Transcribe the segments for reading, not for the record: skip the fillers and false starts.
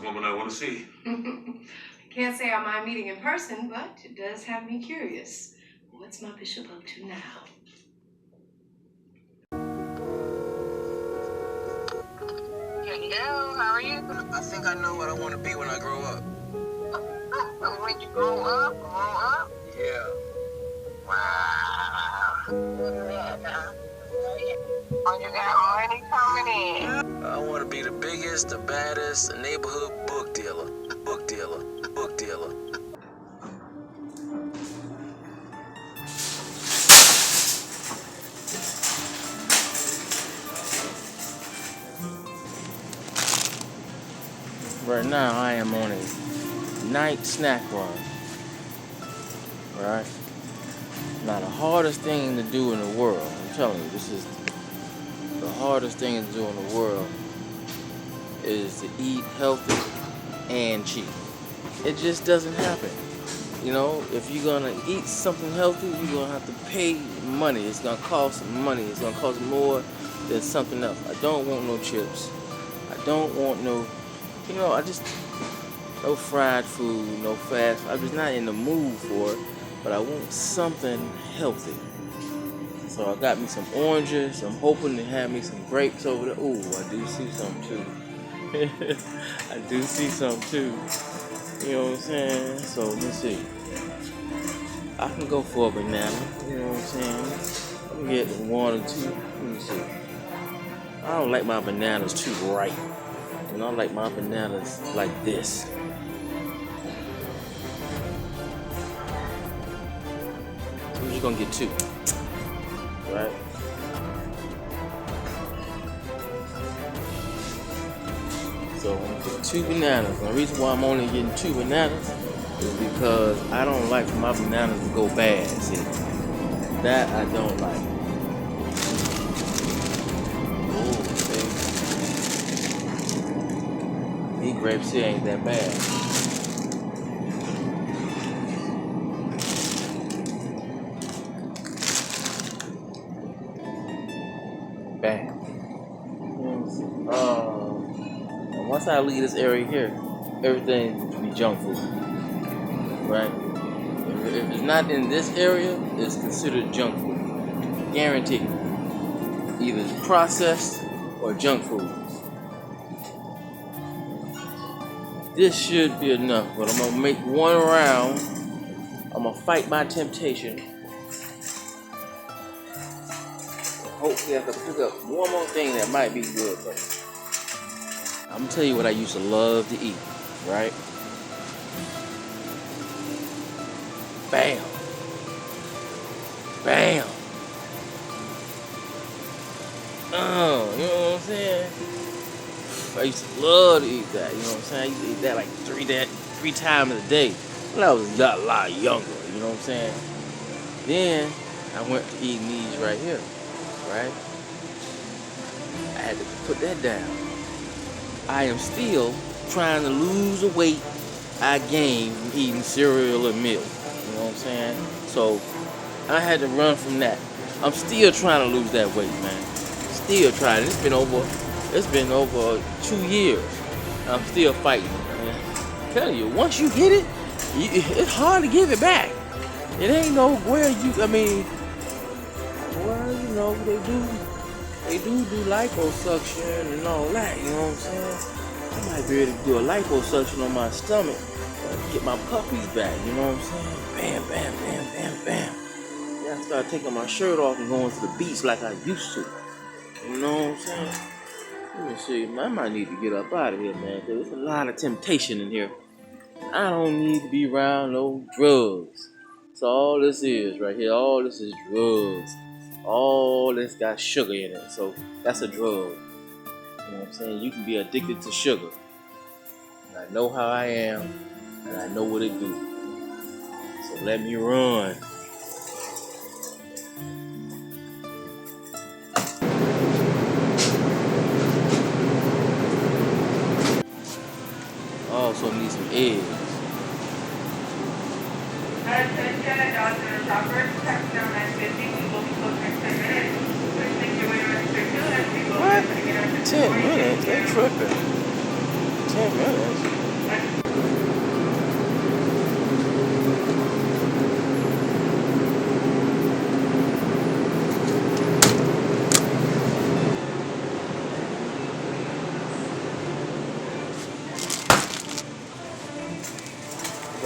woman I want to see. I can't say I mind meeting in person, but it does have me curious. What's my bishop up to now? Hello, how are you? I think I know what I want to be when I grow up. When you grow up? Yeah. Wow. Oh, you got money coming in. I want to be the biggest, the baddest neighborhood book dealer. Book dealer. Book dealer. Right now, I am on a night snack run. Right? Now, the hardest thing to do in the world, I'm telling you, this is the hardest thing to do in the world, is to eat healthy and cheap. It just doesn't happen. You know, if you're gonna eat something healthy, you're gonna have to pay money. It's gonna cost money. It's gonna cost more than something else. I don't want no chips. I don't want no, no fried food, no fast food. I'm just not in the mood for it, but I want something healthy. So I got me some oranges. I'm hoping to have me some grapes over there. Ooh, I do see some too. I do see some too. You know what I'm saying? So let's see. I can go for a banana. You know what I'm saying? Let me get one or two. Let me see. I don't like my bananas too ripe. And I like my bananas like this. So we're just gonna get two. Right? So I'm gonna get two bananas. The reason why I'm only getting two bananas is because I don't like for my bananas to go bad. See, that I don't like. Oh, see. These grapes here ain't that bad. Bam. Once I leave this area here, everything will be junk food. Right? If it's not in this area, it's considered junk food. Guaranteed. Either it's processed or junk food. This should be enough, but I'm gonna make one round. I'm gonna fight my temptation. Hopefully I can pick up one more thing that might be good, but I'm gonna tell you what I used to love to eat, right? Bam. Bam. Oh, you know what I'm saying? I used to love to eat that, you know what I'm saying? I used to eat that like three times a day when I was a lot younger, you know what I'm saying? Then I went to eating these right here, right? I had to put that down. I am still trying to lose the weight I gained from eating cereal and milk. You know what I'm saying? So I had to run from that. I'm still trying to lose that weight, man. Still trying. It's been over 2 years. I'm still fighting, man. I'm telling you, once you get it, it's hard to give it back. It ain't nowhere well, you know, they do liposuction and all that, you know what I'm saying? I might be able to do a liposuction on my stomach, get my puppies back, you know what I'm saying? Bam, bam, bam, bam, bam. Yeah, I start taking my shirt off and going to the beach like I used to. You know what I'm saying? Let me see, man, I might need to get up out of here, man, because there's a lot of temptation in here. I don't need to be around no drugs. So all this is right here, all this is drugs. All this got sugar in it, so that's a drug. You know what I'm saying? You can be addicted to sugar. And I know how I am, and I know what it do. So let me run. I also need some eggs. Attention, adults shoppers, taxi number 950, we will be closing in 10 minutes. Please make your way to restriction as we will be opening in our 10 minutes? They're tripping. 10 minutes?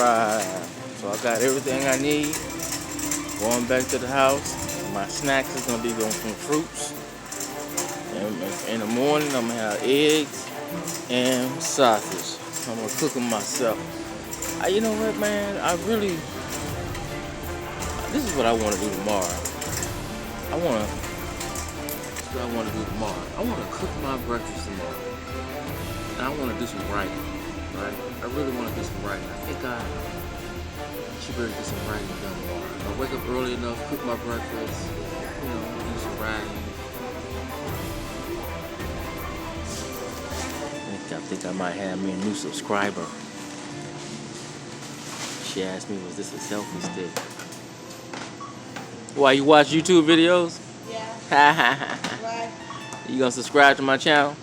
subscribe. So I got everything I need. Going back to the house. My snacks is gonna be on some fruits. And in the morning, I'm gonna have eggs and sausage. I'm gonna cook them myself. You know what, man? This is what I want to do tomorrow. This is what I want to do tomorrow. I want to cook my breakfast tomorrow. And I want to do some writing, right? I really want to do some writing. I think I should better get some writing done tomorrow. I'll wake up early enough, cook my breakfast, do some writing. I think I might have me a new subscriber. She asked me, was this a selfie stick? Why, you watch YouTube videos? Yeah. Why? You gonna subscribe to my channel?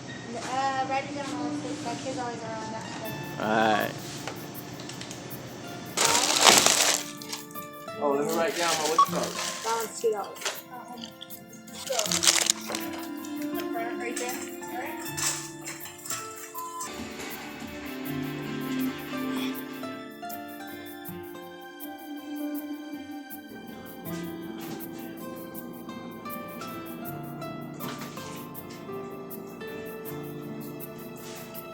Write it down on the my kids always are on that stuff. Alright. Oh, let me write down my what's called. Balance $2. Right there. Alright.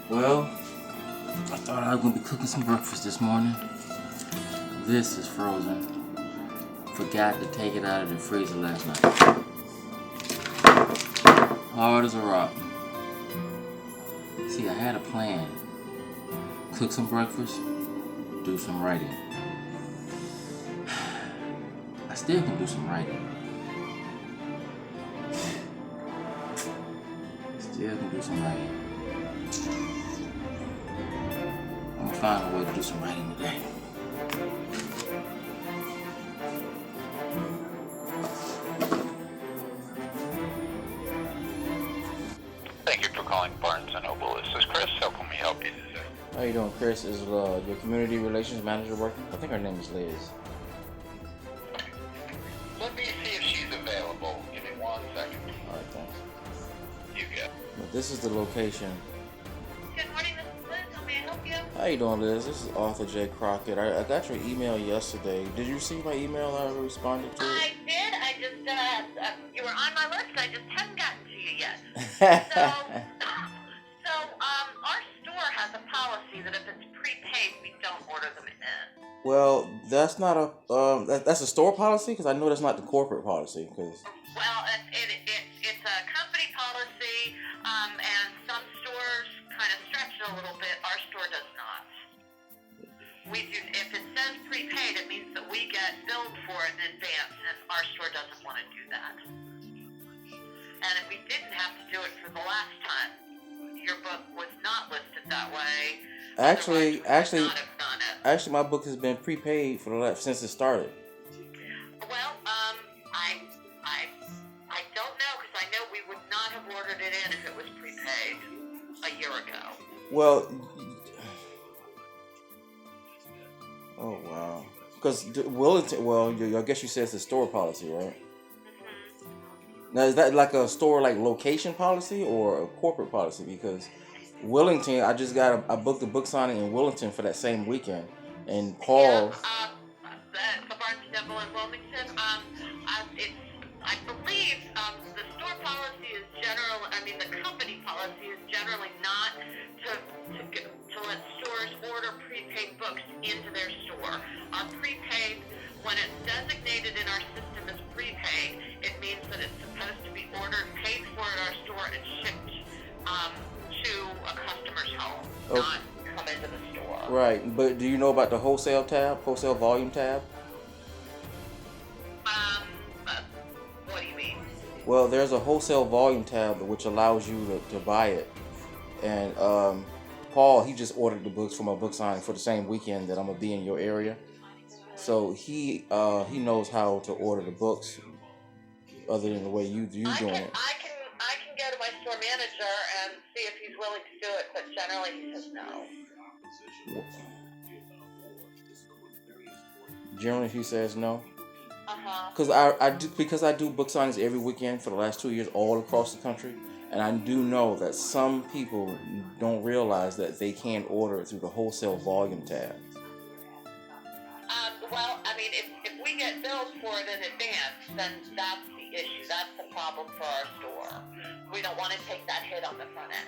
Well, I thought I was gonna be cooking some breakfast this morning. This is frozen. Forgot to take it out of the freezer last night. Hard as a rock. See, I had a plan. Cook some breakfast, do some writing. I still can do some writing. Still can do some writing. I'm gonna find a way to do some writing today. Thank you for calling Barnes & Noble. This is Chris. How can we help you today? How you doing, Chris? Is your community relations manager working? I think her name is Liz. Let me see if she's available. Give me 1 second. All right, thanks. You get. But this is the location. Good morning, this is Liz. How may I help you? How you doing, Liz? This is Arthur J. Crockett. I got your email yesterday. Did you see my email? I responded to it. I did. I just, you were on my list. I just haven't gotten to you yet. Our store has a policy that if it's prepaid, we don't order them in. Well, that's not a that's a store policy, because I know that's not the corporate policy. Because Well, it's a company policy, and some stores kind of stretch it a little bit. Our store does not. We do. If it says prepaid, it means that we get billed for it in advance, and our store doesn't want to do that. And if we didn't have to do it for the last time, your book was not listed that way. actually, Otherwise, we would not have done it. my book has been prepaid for since it started. Well, I don't know, because I know we would not have ordered it in if it was prepaid a year ago. Well, oh wow. Because Wellington, well, I guess you said it's a store policy, right? Now, is that like a store like location policy or a corporate policy? Because Wellington, I just I booked a book signing in Wellington for that same weekend, and Paul. Yeah, the Barnes & Noble in Wilmington. I believe the store policy is the company policy is generally not to let stores order prepaid books into their store. Our prepaid, when it's designated in our system as prepaid, it means that it's supposed to be ordered, paid for at our store, and shipped to a customer's home, not come into the store. Right, but do you know about the wholesale volume tab? What do you mean? Well, there's a wholesale volume tab which allows you to buy it, and Paul, he just ordered the books for my book signing for the same weekend that I'm gonna be in your area. So he knows how to order the books, other than the way you doing it. I can go to my store manager and see if he's willing to do it, but generally he says no. Generally, he says no. Uh-huh. Because I do book signings every weekend for the last 2 years all across the country, and I do know that some people don't realize that they can't order it through the wholesale volume tab. well, I mean, if we get billed for it in advance, then that's the issue. That's the problem for our store. We don't want to take that hit on the front end.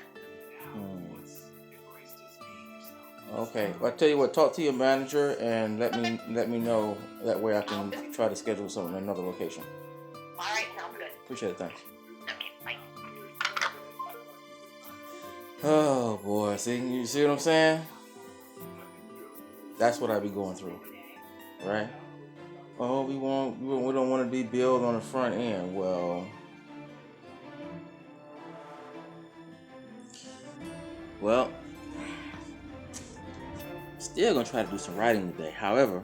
Okay. Well, I tell you what. Talk to your manager and let me know. That way I can try to schedule something in another location. All right, sounds good. Appreciate it. Thanks. Okay, bye. Oh boy. You see what I'm saying? That's what I be going through, right? Oh, we don't want to be billed on the front end. Well, still gonna try to do some writing today. However,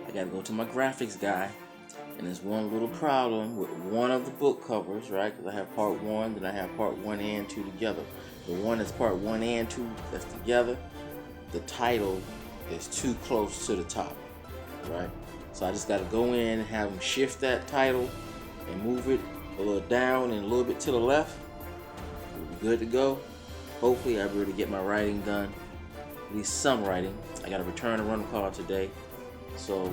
I gotta go to my graphics guy, and there's one little problem with one of the book covers, right? Because I have part 1, then I have part 1 and 2 together. The one that's part 1 and 2 that's together, the title is too close to the top, right? So I just got to go in and have them shift that title and move it a little down and a little bit to the left. We'll be good to go. Hopefully I'll be able to get my writing done, at least some writing. I got to return a rental car today, so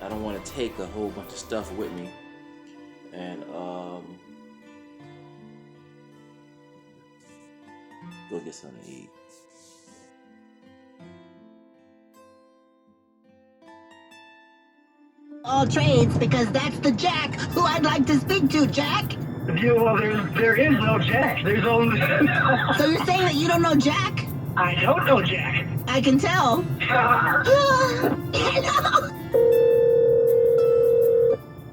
I don't want to take a whole bunch of stuff with me. And go get something to eat. All trades, because that's the Jack who I'd like to speak to. Jack? Yeah, well, there is no Jack. There's only... So you're saying that you don't know Jack? I don't know Jack. I can tell.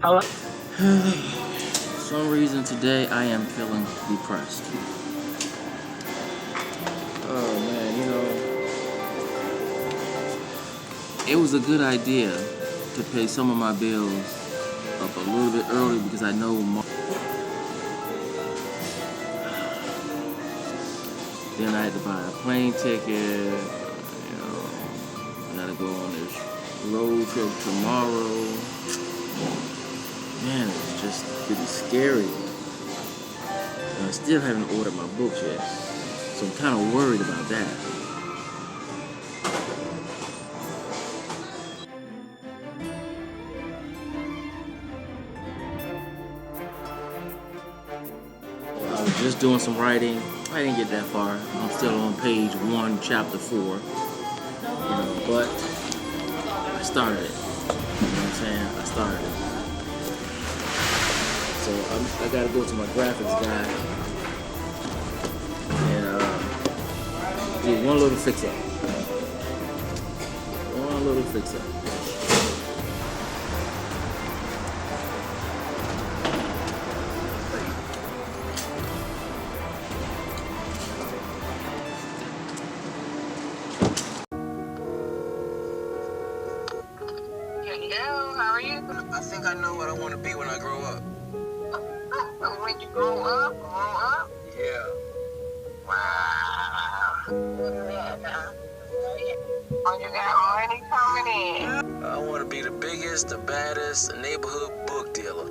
Hello? For some reason today I am feeling depressed. Oh man, it was a good idea to pay some of my bills up a little bit early because I know then I had to buy a plane ticket, I gotta go on this road trip tomorrow. Man, it's just pretty scary. And I still haven't ordered my books yet, so I'm kind of worried about that. I was just doing some writing. I didn't get that far. I'm still on page 1, chapter 4. But I started it. You know what I'm saying? I started it. So I gotta go to my graphics guy and do one little fix up. One little fix up. Hello, how are you? I think I know what I want to be when I grow up. When you grow up? Yeah. Wow. Oh, you got money coming in. I want to be the biggest, the baddest neighborhood book dealer.